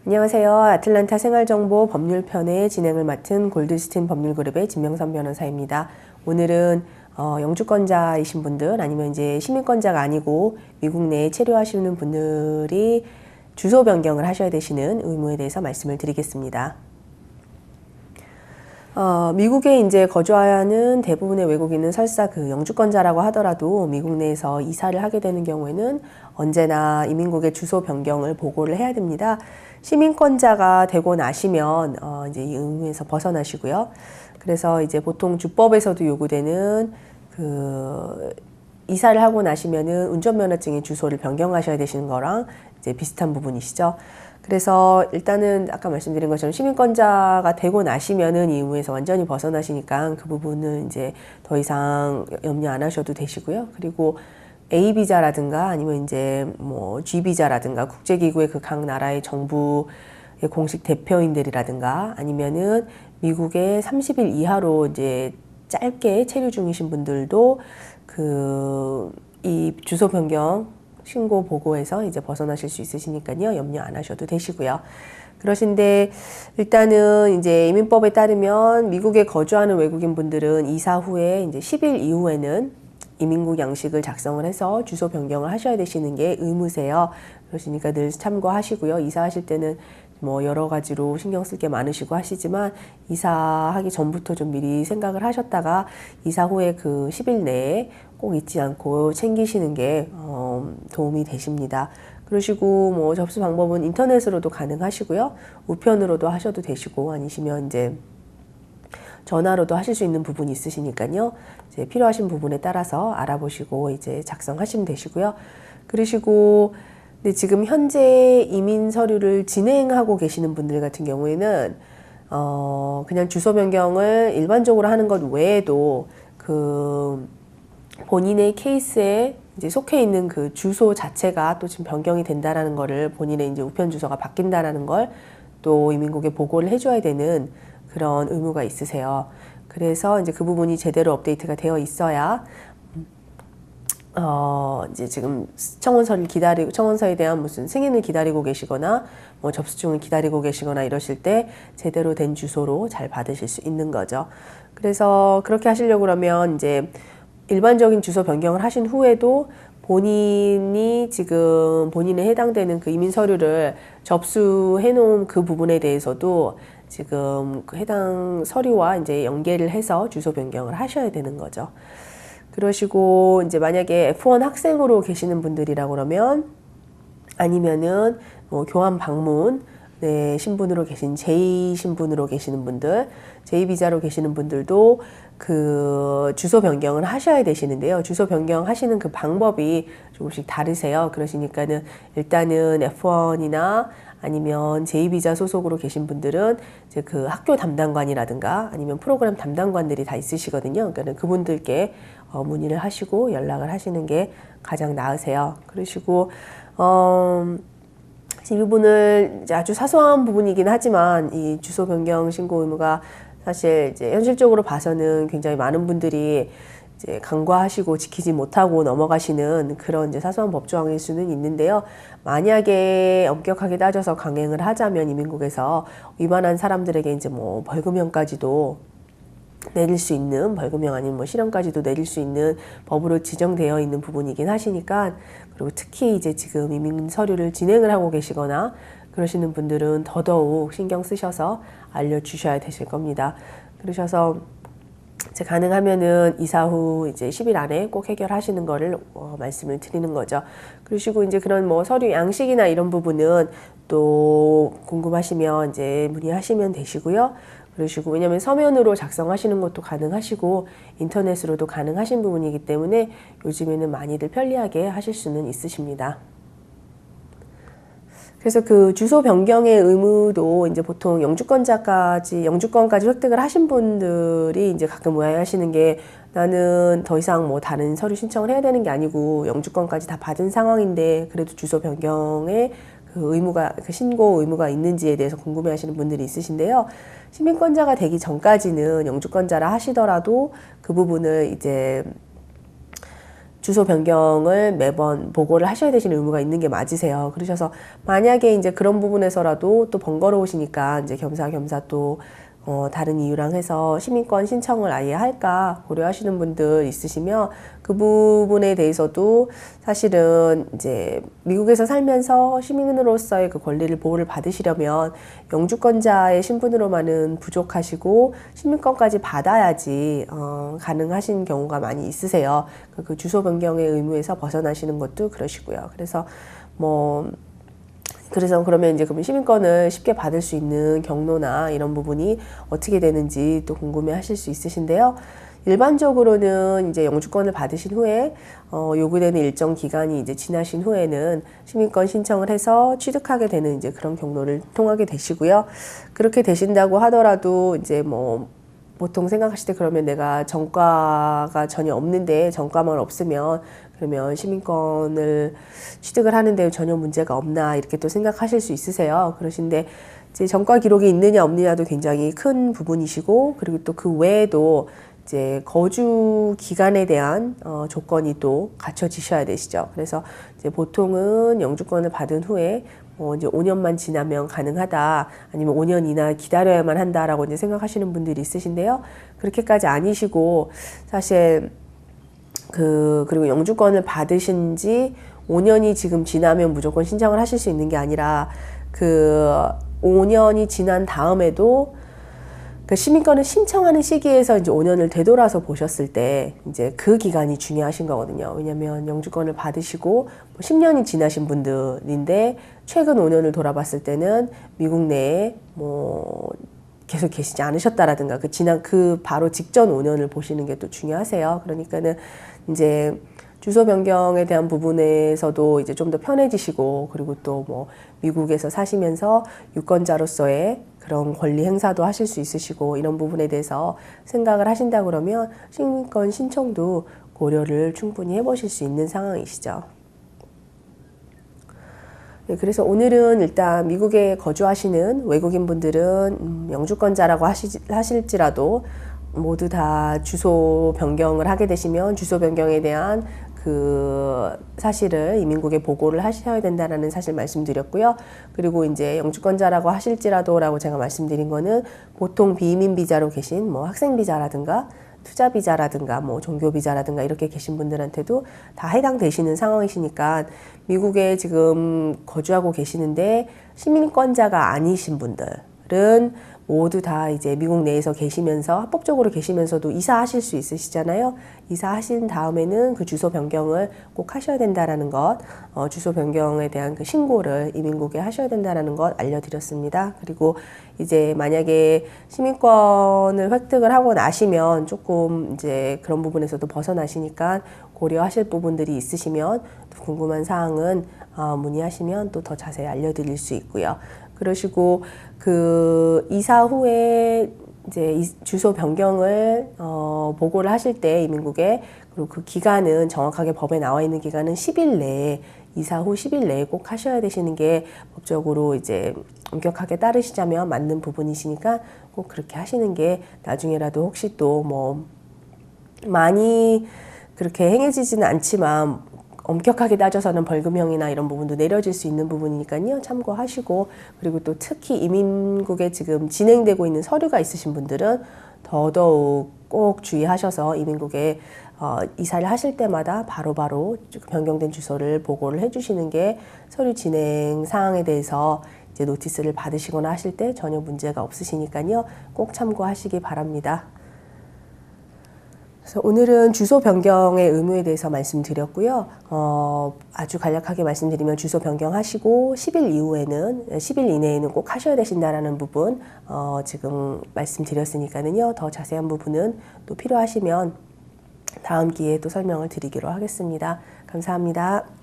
안녕하세요. 아틀란타 생활정보 법률편의 진행을 맡은 골드스틴 법률그룹의 진명선 변호사입니다. 오늘은 영주권자이신 분들 아니면 이제 시민권자가 아니고 미국 내에 체류하시는 분들이 주소 변경을 하셔야 되시는 의무에 대해서 말씀을 드리겠습니다. 미국에 이제 거주하는 대부분의 외국인은 설사 그 영주권자라고 하더라도 미국 내에서 이사를 하게 되는 경우에는 언제나 이민국의 주소 변경을 보고를 해야 됩니다. 시민권자가 되고 나시면 이제 이 의무에서 벗어나시고요. 그래서 이제 보통 주법에서도 요구되는 그 이사를 하고 나시면은 운전면허증의 주소를 변경하셔야 되시는 거랑 이제 비슷한 부분이시죠. 그래서 일단은 아까 말씀드린 것처럼 시민권자가 되고 나시면은 이 의무에서 완전히 벗어나시니까 그 부분은 이제 더 이상 염려 안 하셔도 되시고요. 그리고 A 비자라든가 아니면 이제 뭐 G 비자라든가 국제기구의 그 각 나라의 정부의 공식 대표인들이라든가 아니면은 미국의 30일 이하로 이제 짧게 체류 중이신 분들도 이 주소 변경 신고 보고에서 이제 벗어나실 수 있으시니까요. 염려 안 하셔도 되시고요. 그러신데 일단은 이제 이민법에 따르면 미국에 거주하는 외국인 분들은 이사 후에 이제 10일 이후에는 이민국 양식을 작성을 해서 주소 변경을 하셔야 되시는 게 의무세요. 그러시니까 늘 참고하시고요. 이사하실 때는 뭐 여러 가지로 신경 쓸 게 많으시고 하시지만 이사하기 전부터 좀 미리 생각을 하셨다가 이사 후에 그 10일 내에 꼭 잊지 않고 챙기시는 게 도움이 되십니다. 그러시고 뭐 접수 방법은 인터넷으로도 가능하시고요. 우편으로도 하셔도 되시고 아니시면 이제 전화로도 하실 수 있는 부분이 있으시니까요. 이제 필요하신 부분에 따라서 알아보시고 이제 작성하시면 되시고요. 그러시고 근데 지금 현재 이민 서류를 진행하고 계시는 분들 같은 경우에는 그냥 주소 변경을 일반적으로 하는 것 외에도 그 본인의 케이스에 이제 속해 있는 그 주소 자체가 또 지금 변경이 된다라는 거를 본인의 이제 우편 주소가 바뀐다라는 걸 또 이민국에 보고를 해줘야 되는 그런 의무가 있으세요. 그래서 이제 그 부분이 제대로 업데이트가 되어 있어야 이제 지금 청원서에 대한 무슨 승인을 기다리고 계시거나 뭐 접수증을 기다리고 계시거나 이러실 때 제대로 된 주소로 잘 받으실 수 있는 거죠. 그래서 그렇게 하시려고 그러면 이제 일반적인 주소 변경을 하신 후에도 본인이 지금 본인에 해당되는 그 이민 서류를 접수해 놓은 그 부분에 대해서도 지금 그 해당 서류와 이제 연계를 해서 주소 변경을 하셔야 되는 거죠. 그러시고 이제 만약에 F1 학생으로 계시는 분들이라고 그러면 아니면은 뭐 교환 방문 신분으로 계신 J 신분으로 계시는 분들, J 비자로 계시는 분들도 그 주소 변경을 하셔야 되시는데요. 주소 변경하시는 그 방법이 조금씩 다르세요. 그러시니까는 일단은 F1이나 아니면 J 비자 소속으로 계신 분들은 이제 그 학교 담당관이라든가 아니면 프로그램 담당관들이 다 있으시거든요. 그러니까 그분들께 문의를 하시고 연락을 하시는 게 가장 나으세요. 그러시고 이 부분을 이제 아주 사소한 부분이긴 하지만 이 주소 변경 신고 의무가 사실 이제 현실적으로 봐서는 굉장히 많은 분들이 이제 간과하시고 지키지 못하고 넘어가시는 그런 이제 사소한 법조항일 수는 있는데요. 만약에 엄격하게 따져서 강행을 하자면 이민국에서 위반한 사람들에게 이제 뭐 벌금형까지도 내릴 수 있는 벌금형 아니면 뭐 실형까지도 내릴 수 있는 법으로 지정되어 있는 부분이긴 하시니까 그리고 특히 이제 지금 이민 서류를 진행을 하고 계시거나 그러시는 분들은 더더욱 신경 쓰셔서 알려주셔야 되실 겁니다. 그러셔서 이제 가능하면은 이사 후 이제 10일 안에 꼭 해결하시는 거를 말씀을 드리는 거죠. 그러시고 이제 그런 뭐 서류 양식이나 이런 부분은 또 궁금하시면 이제 문의하시면 되시고요. 그러시고 왜냐하면 서면으로 작성하시는 것도 가능하시고 인터넷으로도 가능하신 부분이기 때문에 요즘에는 많이들 편리하게 하실 수는 있으십니다. 그래서 그 주소 변경의 의무도 이제 보통 영주권까지 획득을 하신 분들이 이제 가끔 오해하시는 게 나는 더 이상 뭐 다른 서류 신청을 해야 되는 게 아니고 영주권까지 다 받은 상황인데 그래도 주소 변경에 그 신고 의무가 있는지에 대해서 궁금해하시는 분들이 있으신데요. 시민권자가 되기 전까지는 영주권자라 하시더라도 그 부분을 이제 주소 변경을 매번 보고를 하셔야 되시는 의무가 있는 게 맞으세요. 그러셔서 만약에 이제 그런 부분에서라도 또 번거로우시니까 이제 겸사겸사 또 다른 이유랑 해서 시민권 신청을 아예 할까 고려하시는 분들 있으시면 그 부분에 대해서도 사실은 이제 미국에서 살면서 시민으로서의 그 권리를 보호를 받으시려면 영주권자의 신분으로만은 부족하시고 시민권까지 받아야지 가능하신 경우가 많이 있으세요. 그 주소 변경의 의무에서 벗어나시는 것도 그러시고요. 그래서 그러면 이제 그럼 시민권을 쉽게 받을 수 있는 경로나 이런 부분이 어떻게 되는지 또 궁금해 하실 수 있으신데요. 일반적으로는 이제 영주권을 받으신 후에 요구되는 일정 기간이 이제 지나신 후에는 시민권 신청을 해서 취득하게 되는 이제 그런 경로를 통하게 되시고요. 그렇게 되신다고 하더라도 이제 보통 생각하실 때 그러면 내가 전과가 전혀 없는데 전과만 없으면 그러면 시민권을 취득을 하는데 전혀 문제가 없나 이렇게 또 생각하실 수 있으세요. 그러신데 이제 전과 기록이 있느냐 없느냐도 굉장히 큰 부분이시고 그리고 또 그 외에도 이제 거주 기간에 대한 조건이 또 갖춰지셔야 되시죠. 그래서 이제 보통은 영주권을 받은 후에 이제 5년만 지나면 가능하다 아니면 5년 이나 기다려야만 한다라고 이제 생각하시는 분들이 있으신데요. 그렇게까지 아니시고 사실 그리고 영주권을 받으신 지 5년이 지금 지나면 무조건 신청을 하실 수 있는 게 아니라 5년이 지난 다음에도 그 시민권을 신청하는 시기에서 이제 5년을 되돌아서 보셨을 때 이제 그 기간이 중요하신 거거든요. 왜냐면 영주권을 받으시고 10년이 지나신 분들인데 최근 5년을 돌아봤을 때는 미국 내에 계속 계시지 않으셨다라든가 그 바로 직전 5년을 보시는 게 또 중요하세요. 그러니까는 이제 주소 변경에 대한 부분에서도 이제 좀 더 편해지시고 그리고 또 미국에서 사시면서 유권자로서의 그런 권리 행사도 하실 수 있으시고 이런 부분에 대해서 생각을 하신다 그러면 시민권 신청도 고려를 충분히 해보실 수 있는 상황이시죠. 네, 그래서 오늘은 일단 미국에 거주하시는 외국인분들은 영주권자라고 하실지라도 모두 다 주소 변경을 하게 되시면 주소 변경에 대한 그 사실을 이민국에 보고를 하셔야 된다는 사실 말씀드렸고요. 그리고 이제 영주권자라고 하실지라도라고 제가 말씀드린 거는 보통 비이민 비자로 계신 학생 비자라든가 투자 비자라든가 종교 비자라든가 이렇게 계신 분들한테도 다 해당되시는 상황이시니까 미국에 지금 거주하고 계시는데 시민권자가 아니신 분들은 모두 다 이제 미국 내에서 계시면서 합법적으로 계시면서도 이사하실 수 있으시잖아요. 이사하신 다음에는 그 주소 변경을 꼭 하셔야 된다라는 것, 주소 변경에 대한 그 신고를 이민국에 하셔야 된다라는 것 알려드렸습니다. 그리고 이제 만약에 시민권을 획득을 하고 나시면 조금 이제 그런 부분에서도 벗어나시니까 고려하실 부분들이 있으시면 또 궁금한 사항은 문의하시면 또 더 자세히 알려드릴 수 있고요. 그러시고 그 이사 후에 이제 주소 변경을 보고를 하실 때 이민국에 그리고 그 기간은 정확하게 법에 나와 있는 기간은 10일 내에 이사 후 10일 내에 꼭 하셔야 되시는 게 법적으로 이제 엄격하게 따르시자면 맞는 부분이시니까 꼭 그렇게 하시는 게 나중에라도 혹시 또 많이 그렇게 행해지지는 않지만 엄격하게 따져서는 벌금형이나 이런 부분도 내려질 수 있는 부분이니까요. 참고하시고 그리고 또 특히 이민국에 지금 진행되고 있는 서류가 있으신 분들은 더더욱 꼭 주의하셔서 이민국에 이사를 하실 때마다 바로바로 변경된 주소를 보고를 해주시는 게 서류 진행 사항에 대해서 이제 노티스를 받으시거나 하실 때 전혀 문제가 없으시니까요. 꼭 참고하시기 바랍니다. 그래서 오늘은 주소 변경의 의무에 대해서 말씀드렸고요. 아주 간략하게 말씀드리면 주소 변경하시고 10일 이내에는 꼭 하셔야 되신다라는 부분 지금 말씀드렸으니까는요. 더 자세한 부분은 또 필요하시면 다음 기회에 또 설명을 드리기로 하겠습니다. 감사합니다.